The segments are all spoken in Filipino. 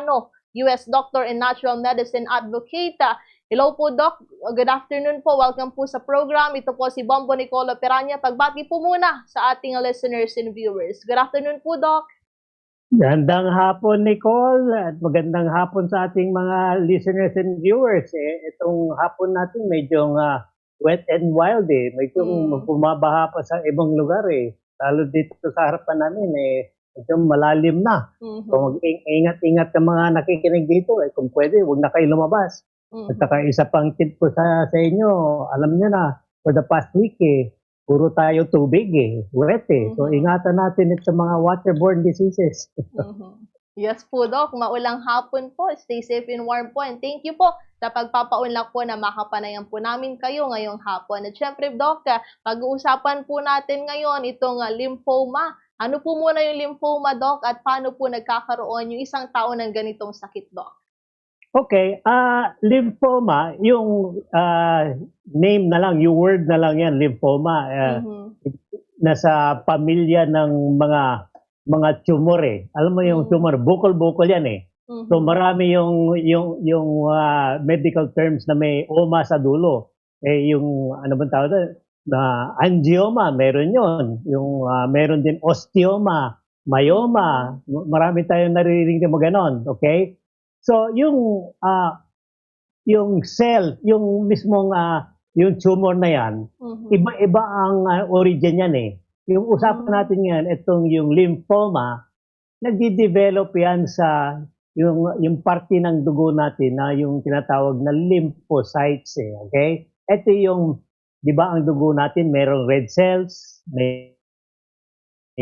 Cayetano, U.S. Doctor and Natural Medicine Advocate. Hello po, Doc. Good afternoon po. Welcome po sa program. Ito po si Bombo Nicola Peranya. Pagbati po muna sa ating listeners and viewers. Good afternoon po, Doc. Gandang hapon, Nicole, at magandang hapon sa ating mga listeners and viewers. Itong hapon natin medyo wet and wild Medyo bumabaha pa sa ibang lugar Lalo dito sa harapan namin medyo malalim na. So mag-ingat-ingat ang mga nakikinig dito Kung pwede, huwag na kayo lumabas. At saka isa pang tip ko sa inyo, alam niyo na, for the past week puro tayo tubig wet So ingatan natin ito sa mga waterborne diseases. Yes po, Doc. Maulang hapon po. Stay safe and warm po. And thank you po sa pagpapaunlak po na makapanayan po namin kayo ngayong hapon. At syempre, Doc, pag-uusapan po natin ngayon itong lymphoma. Ano po muna yung lymphoma, Doc? At paano po nagkakaroon yung isang tao ng ganitong sakit, Doc? Okay, lymphoma, yung name na lang, yung word na lang yan, lymphoma. Nasa pamilya ng mga tumor Alam mo yung tumor, bukol-bukol yan So marami yung medical terms na may oma sa dulo. Yung ano bang tawag doon? Angioma, meron yon. Yung meron din osteoma, myoma. Marami tayong naririnig na ganon, okay? So yung cell, yung mismong yung tumor na yan, iba-iba ang origin yan Yung usapan natin yan, itong yung lymphoma, nagdi-develop yan sa yung parte ng dugo natin na yung tinatawag na lymphocytes okay? Ito yung, di ba ang dugo natin, mayroong red cells, may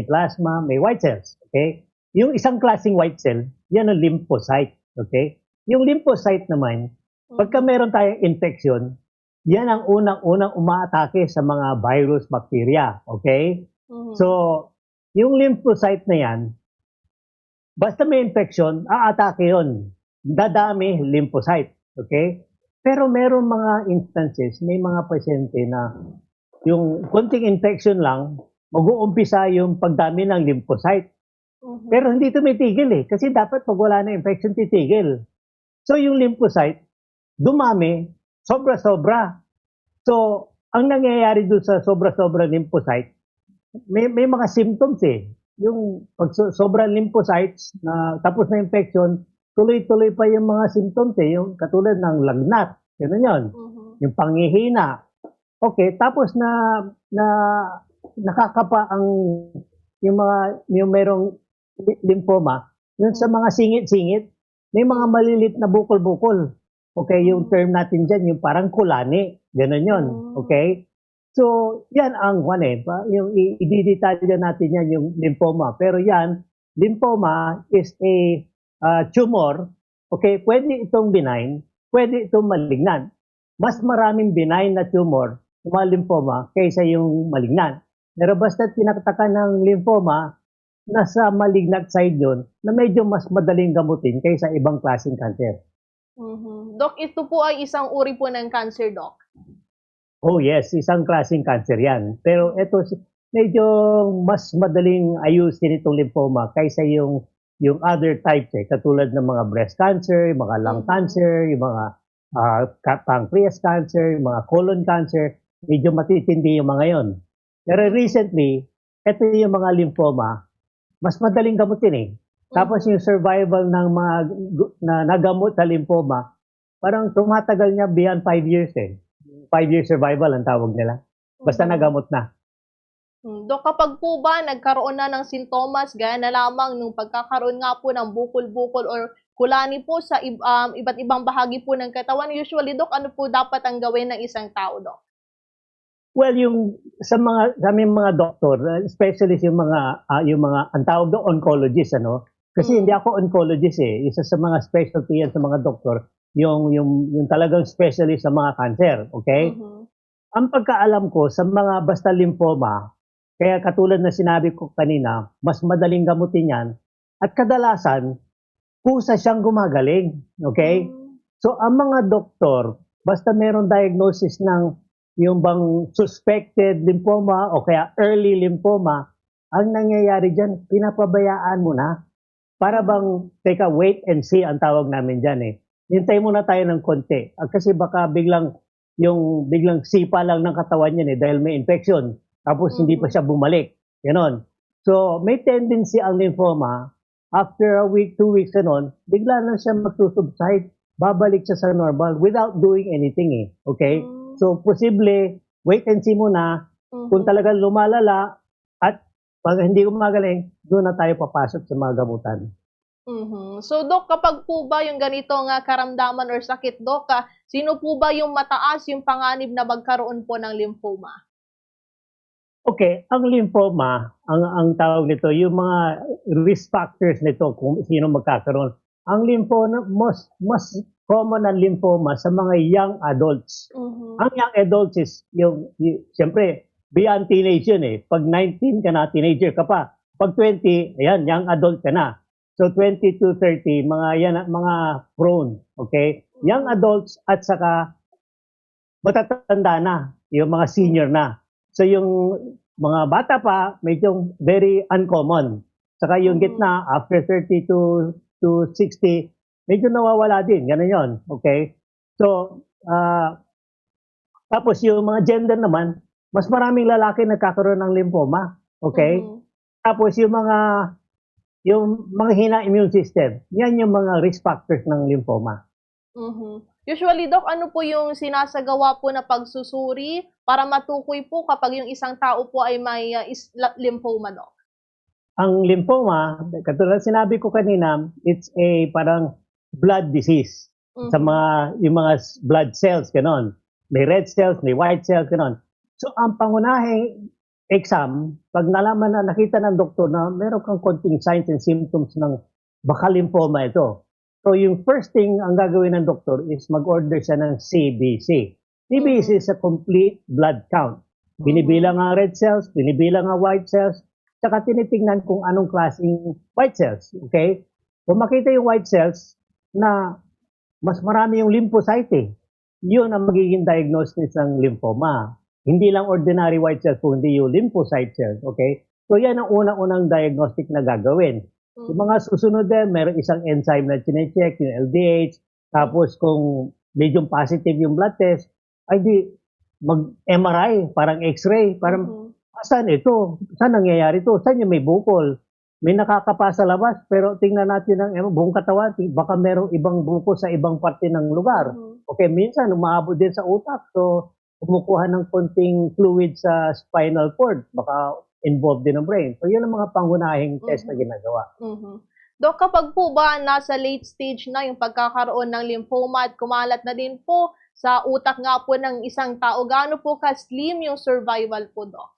plasma, may white cells, okay? Yung isang klaseng white cell, yan ang lymphocyte, okay? Yung lymphocyte naman, pagka meron tayong infection, yan ang unang-unang umaatake sa mga virus, bacteria, okay? So, yung lymphocyte na yan, basta may infection, aatake yun. Dadami lymphocyte, okay? Pero meron mga instances, may mga pasyente na yung konting infection lang, mag-uumpisa yung pagdami ng lymphocyte. Pero hindi tumitigil kasi dapat pag wala na infection, titigil. So yung lymphocyte, dumami, sobra-sobra. So, ang nangyayari doon sa sobra-sobra lymphocyte, may mga symptoms Yung pag sobrang lymphocytes, na tapos na infection, tuloy-tuloy pa yung mga symptoms yung katulad ng lagnat, gano'n yun. Yung panghihina. Okay, tapos na nakakapa yung merong lymphoma, yun sa mga singit-singit, may mga malilit na bukol-bukol. Okay, yung term natin dyan, yung parang kulani. Ganun yun. Okay? So, yan ang yung i-detalya natin yan, yung lymphoma. Pero yan, lymphoma is a tumor. Okay, pwede itong benign, pwede itong malignant. Mas maraming benign na tumor, yung mga lymphoma, kaysa yung malignant. Pero basta tinataka ng lymphoma, nasa malignant side yun, na medyo mas madaling gamutin kaysa ibang klaseng cancer. Doc, ito po ay isang uri po ng cancer, Doc? Oh yes, isang klaseng cancer yan. Pero ito, medyo mas madaling ayusin itong lymphoma kaysa yung other types katulad ng mga breast cancer, yung mga lung cancer, yung mga pancreas cancer, yung mga colon cancer, medyo matitindi yung mga yon. Pero recently, ito yung mga lymphoma, mas madaling gamutin Tapos yung survival ng mga na nagamot sa lymphoma, parang tumatagal niya beyond 5 years 5-year survival ang tawag nila. Basta nagamot na. Dok, kapag po ba nagkaroon na ng sintomas, gaya na lamang nung pagkakaroon nga po ng bukol-bukol or kulani po sa iba't ibang bahagi po ng katawan, usually, Dok, ano po dapat ang gawin ng isang tao, Dok? Well, yung sa aming mga doktor, especially yung mga ang tawag doon oncologist Kasi hindi ako oncologist Isa sa mga specialty yan sa mga doktor, yung talagang specialist sa mga cancer, okay? Ang pagkaalam ko sa mga basta lymphoma, kaya katulad na sinabi ko kanina, mas madaling gamutin yan at kadalasan kusa siyang gumagaling, okay? So ang mga doktor, basta meron diagnosis ng yung bang suspected lymphoma o kaya early lymphoma, ang nangyayari dyan, pinapabayaan mo na. para bang, teka, wait and see ang tawag namin dyan eh. Hintay muna tayo ng konti. Kasi baka biglang sipa lang ng katawan yan eh dahil may infection. Tapos hindi pa siya bumalik. Ganon. So, may tendency ang lymphoma, after a week, 2 weeks ganon, bigla na siya magsusubside, babalik siya sa normal without doing anything eh. Okay? So, posible, wait and see muna. Kung talagang lumalala at pag hindi gumagaling, doon na tayo papasok sa mga gamutan. So, Dok, kapag po ba yung ganitong karamdaman or sakit, Dok, sino po ba yung mataas yung panganib na magkaroon po ng lymphoma? Okay, ang lymphoma, ang tawag nito, yung mga risk factors nito kung sino magkakaroon. Ang lymphoma, mas common ang lymphoma sa mga young adults. Ang young adults is siyempre, beyond teenage yun eh. Pag 19 ka na, teenager ka pa. Pag 20, ayan, young adult ka na. So 20 to 30, mga prone, okay? Young adults at saka matatanda na, yung mga senior na. So yung mga bata pa, medyo very uncommon. Saka yung gitna, after 30 to 60, medyo nawawala din. Ganun yun. Okay? So, tapos yung mga gender naman, mas maraming lalaki nagkakaroon ng lymphoma. Okay? Tapos yung mga hina immune system, yan yung mga risk factors ng lymphoma. Usually, Doc, ano po yung sinasagawa po na pagsusuri para matukoy po kapag yung isang tao po ay may lymphoma, Doc? Ang lymphoma, katulad sinabi ko kanina, it's a parang blood disease. Sa yung mga blood cells, ganon. May red cells, may white cells, ganon. So, ang pangunahing exam, pag nalaman na nakita ng doktor na meron kang konting signs and symptoms ng baka lymphoma ito. So, yung first thing ang gagawin ng doktor is mag-order siya ng CBC. CBC is a complete blood count. Binibilang ang red cells, binibilang ang white cells, saka tinitingnan kung anong klaseng white cells. Okay? Kung makita yung white cells na mas marami yung lymphocyte eh, yun ang magiging diagnosis ng lymphoma. Hindi lang ordinary white cells, kundi yung lymphocyte cells. Okay? So, yan ang unang-unang diagnostic na gagawin. Yung mga susunod din, meron isang enzyme na chinecheck, yung LDH. Tapos kung medyo positive yung blood test, ay di mag-MRI, parang X-ray, parang saan ito? Saan nangyayari ito? Saan yung may bukol? May nakakapa sa labas, pero tingnan natin ang buong katawan, baka merong ibang bukol sa ibang parte ng lugar. Okay, minsan umaabot din sa utak, so kumukuha ng konting fluid sa spinal cord, baka involved din ang brain. So, yun ang mga pangunahing test na ginagawa. Dok, kapag po ba nasa late stage na yung pagkakaroon ng lymphoma at kumalat na din po sa utak nga po ng isang tao, gaano po ka-slim yung survival po, Dok?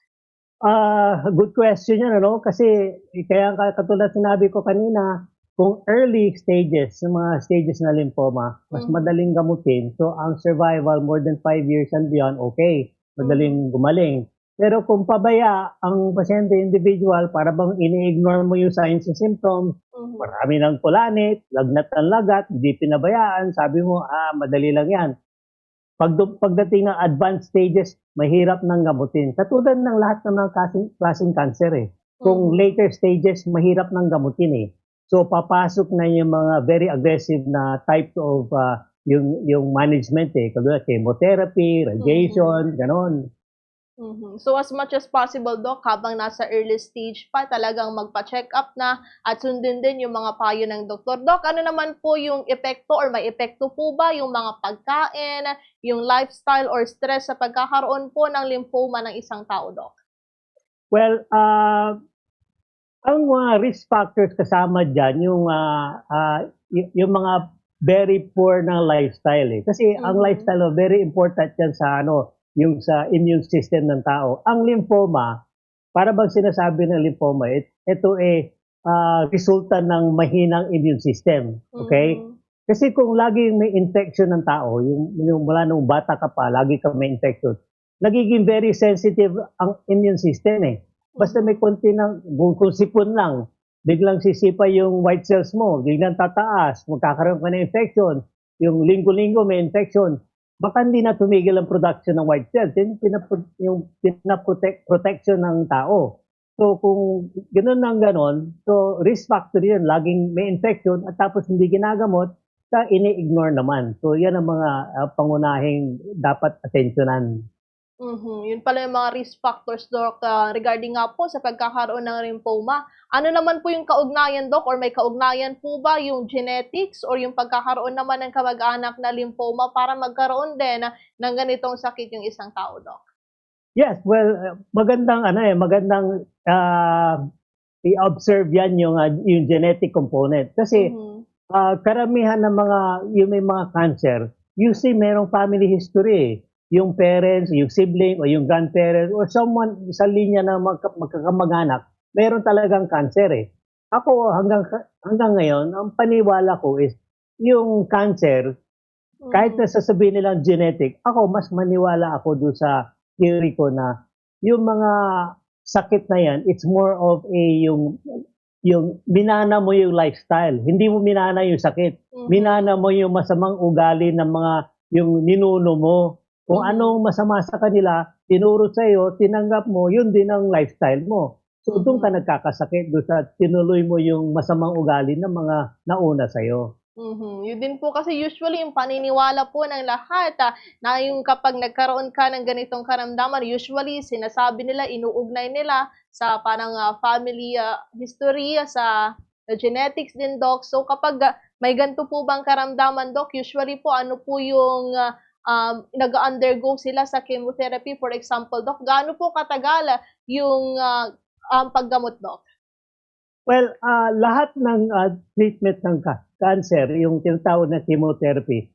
Good question yan, ano? Kasi kaya katulad sinabi ko kanina, kung early stages, yung mga stages na lymphoma, mas madaling gamutin. So, ang survival more than 5 years and beyond, okay. Madaling gumaling. Pero kung pabaya ang pasyente individual, para bang ini-ignore mo yung signs and symptoms, marami ng kulanit, lagnat ng lagat, hindi pinabayaan, sabi mo, madali lang yan. Pagdating ng advanced stages, mahirap nang gamutin. Katulad ng lahat ng mga klaseng cancer eh. Kung later stages, mahirap nang gamutin eh. So papasok na yung mga very aggressive na type of yung management eh. Katulad chemotherapy, radiation, ganon. So as much as possible, Doc, habang nasa early stage pa, talagang magpa-check up na at sundin din yung mga payo ng doktor. Doc, ano naman po yung epekto or may epekto po ba yung mga pagkain, yung lifestyle or stress sa pagkakaroon po ng lymphoma ng isang tao, Doc? Well, ang mga risk factors kasama dyan, yung mga very poor na lifestyle eh. Kasi ang lifestyle very important yan sa yung sa immune system ng tao. Ang lymphoma, para bang sinasabi ng lymphoma, ito resulta ng mahinang immune system. Okay? Kasi kung laging may infection ng tao, yung mula nung bata ka pa, lagi ka may infection, nagiging very sensitive ang immune system eh. Basta may konti ng, kung sipon lang, biglang sisipa yung white cells mo, biglang tataas, magkakaroon ka ng infection, yung linggo-linggo may infection, baka hindi na tumigil ang production ng white cells. Yung protection ng tao. So kung gano'n ng gano'n, so risk factor 'yun, laging may infection at tapos hindi ginagamot, ini-ignore naman. So 'yan ang mga pangunahing dapat atensyonan. Yun pala yung mga risk factors, Doc, regarding nga po sa pagkakaroon ng lymphoma. Ano naman po yung kaugnayan, Doc, or may kaugnayan po ba yung genetics or yung pagkakaroon naman ng kamag-anak na lymphoma para magkaroon din ng ganitong sakit yung isang tao, Doc? Yes, well, magandang i-observe 'yan yung genetic component kasi Mhm. karamihan ng mga yung may mga cancer, usually merong family history, eh. Yung parents, yung sibling, o yung grandparents, or someone sa linya na magkakamag-anak, meron talagang cancer eh. Ako hanggang ngayon, ang paniwala ko is yung cancer, kahit na Mhm. sasabihin nilang genetic, ako mas maniwala ako doon sa theory ko na yung mga sakit na yan, it's more of yung minana mo yung lifestyle. Hindi mo minana yung sakit. Mhm. Minana mo yung masamang ugali ng mga yung ninuno mo. Kung Mhm. anong masama sa kanila, tinuro sa iyo, tinanggap mo, yun din ang lifestyle mo. So doon ka Mhm. nagkakasakit doon sa tinuloy mo yung masamang ugali ng mga nauna sa iyo. Yun din po kasi usually yung paniniwala po ng lahat, na yung kapag nagkaroon ka ng ganitong karamdaman, usually sinasabi nila, inuugnay nila sa parang, family, history, sa genetics din, Doc. So kapag, may ganito po bang karamdaman, Doc, usually po ano po yung, nag-undergo sila sa chemotherapy, for example, Doc, gaano po katagal yung, paggamot, Doc? Well, lahat ng treatment ng cancer, yung tinatawag na chemotherapy,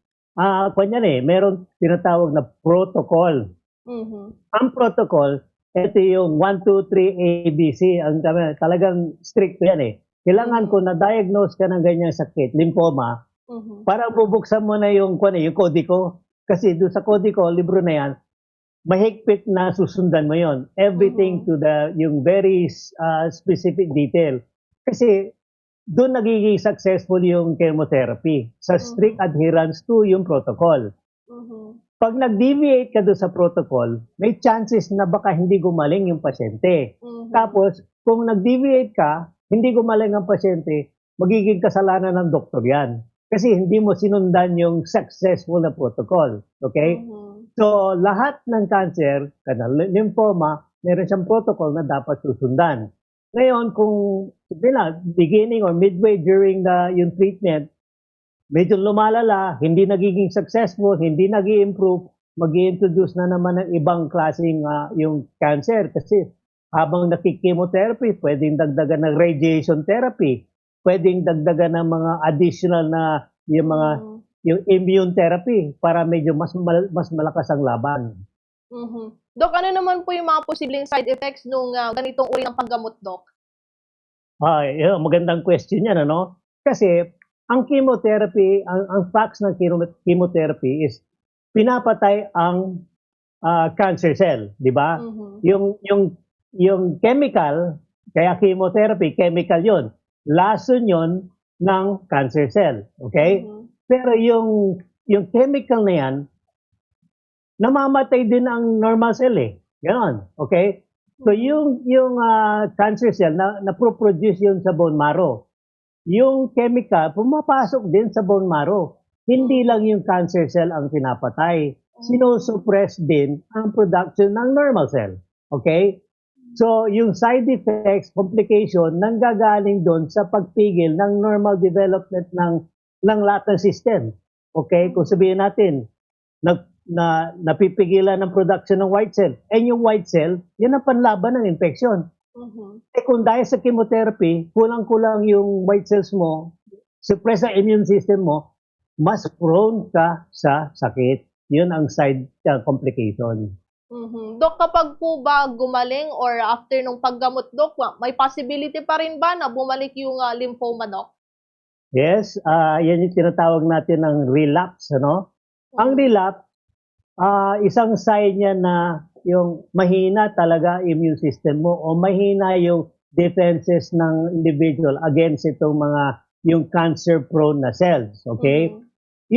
kanyan meron tinatawag na protocol. Mhm. Ang protocol, ito yung 1, 2, 3, ABC. Talagang strict yan eh. Kailangan Mhm. kung na-diagnose ka ng ganyang sakit, lymphoma, Mhm. parang bubuksan mo na yung kodiko. Kasi doon sa kodiko, libro na yan, mahigpit na susundan mo yon. Everything Mhm. to yung very specific detail. Kasi doon nagiging successful yung chemotherapy sa strict Mhm. adherence to yung protocol. Mhm. Pag nag-deviate ka doon sa protocol, may chances na baka hindi gumaling yung pasyente. Mhm. Tapos, kung nag-deviate ka, hindi gumaling ang pasyente, magiging kasalanan ng doktor yan. Kasi hindi mo sinundan yung successful na protocol. Okay? Mhm. So, lahat ng cancer, lymphoma, meron siyang protocol na dapat susundan. Ngayon, kung beginning or midway during yung treatment, medyo lumalala, hindi nagiging successful, hindi nag-i-improve, mag-i-introduce na naman ng ibang klaseng yung cancer. Kasi habang nakikimotherapy, pwedeng dagdagan ng radiation therapy, pwedeng dagdagan ng mga additional na Mhm. yung immune therapy para medyo mas malakas ang laban. Mhm. Doc, ano naman po yung mga posibleng side effects nung, ganitong uri ng paggamot, Doc? Yun, magandang question yan, ano? Kasi ang chemotherapy, ang facts ng chemotherapy is pinapatay ang cancer cell, di ba? Mhm. Yung chemical, kaya chemotherapy, chemical yon. Lason yon ng cancer cell, okay? Mhm. Pero yung chemical na yan, namamatay din ang normal cell eh. Ganon, okay? So Mhm. yung cancer cell na-produce yun sa bone marrow. Yung chemical pumapasok din sa bone marrow. Hindi lang Mhm. yung cancer cell ang pinapatay. Hmm. Sinosuppress din ang production ng normal cell. Okay? So, yung side effects, complication, nanggagaling doon sa pagpigil ng normal development ng lahat ng system. Okay? Kung Mhm. sabihin natin, napipigilan ng production ng white cell. And yung white cell, yan ang panlaban ng infection. Mhm. Kung dahil sa chemotherapy, kulang-kulang yung white cells mo, suppress ang immune system mo, mas prone ka sa sakit. Yun ang side complication. Mhm. Doc, kapag po ba gumaling or after nung paggamot, Doc, may possibility pa rin ba na bumalik yung, lymphoma, Doc? Yes, yan yung tinatawag natin ng relapse, ano? Ang Mhm. relapse, isang sign niya na yung mahina talaga immune system mo o mahina yung defenses ng individual against itong yung cancer prone na cells, okay? Mhm.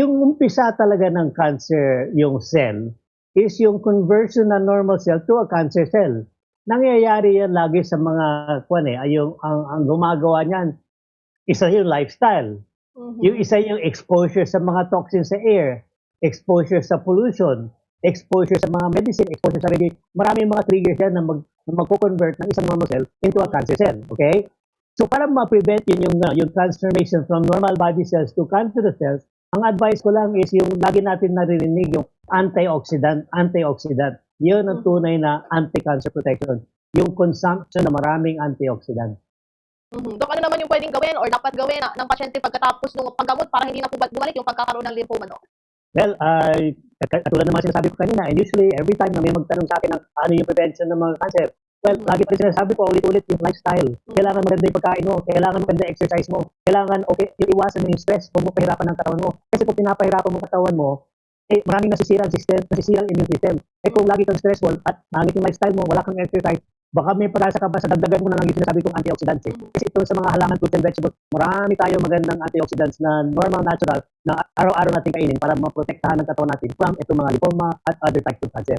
Yung umpisa talaga ng cancer yung cell is yung conversion ng normal cell to a cancer cell. nangyayari yan lagi sa mga ang gumagawa niyan, isa yung lifestyle. Yung isa yung exposure sa mga toxins sa air, exposure sa pollution, exposure sa mga medicine, exposure sa radiation. Maraming mga triggers yan na magko-convert ng isang normal cell into a cancer cell. Okay? So para ma-prevent yung transformation from normal body cells to cancerous cells, ang advice ko lang is yung lagi natin naririnig yung antioxidant. Yun ang tunay na anti-cancer protection. Yung consumption ng maraming antioxidant. Dok, ano naman yung pwedeng gawin or dapat gawin ng pasyente pagkatapos ng paggamot para hindi na po bumalik yung pagkakaroon ng lymphoma, Dok? Well, katulad ng mga sinasabi ko kanina, and usually every time na may magtanong sa akin ng ano yung prevention ng mga cancer, well, lagi pa rin sinasabi ko ulit-ulit yung lifestyle. Kailangan maganda yung pagkain mo, kailangan maganda yung exercise mo, kailangan yung iwasan mo yung stress, huwag mo pahirapan ng katawan mo. Kasi kung pinapahirapan mo katawan mo, maraming nasisira ang immune system. Kung lagi kang stressful at pangit yung lifestyle mo, wala kang exercise, baka may pag-asa ka pa sa dagdagan mo na lang yung sinasabi kong antioxidants. Kasi ito sa mga halaman, fruits and vegetables, marami tayong magandang antioxidants na normal, natural, na araw-araw natin kainin para maprotektahan ng katawan natin from itong mga lymphoma at other types of cancer.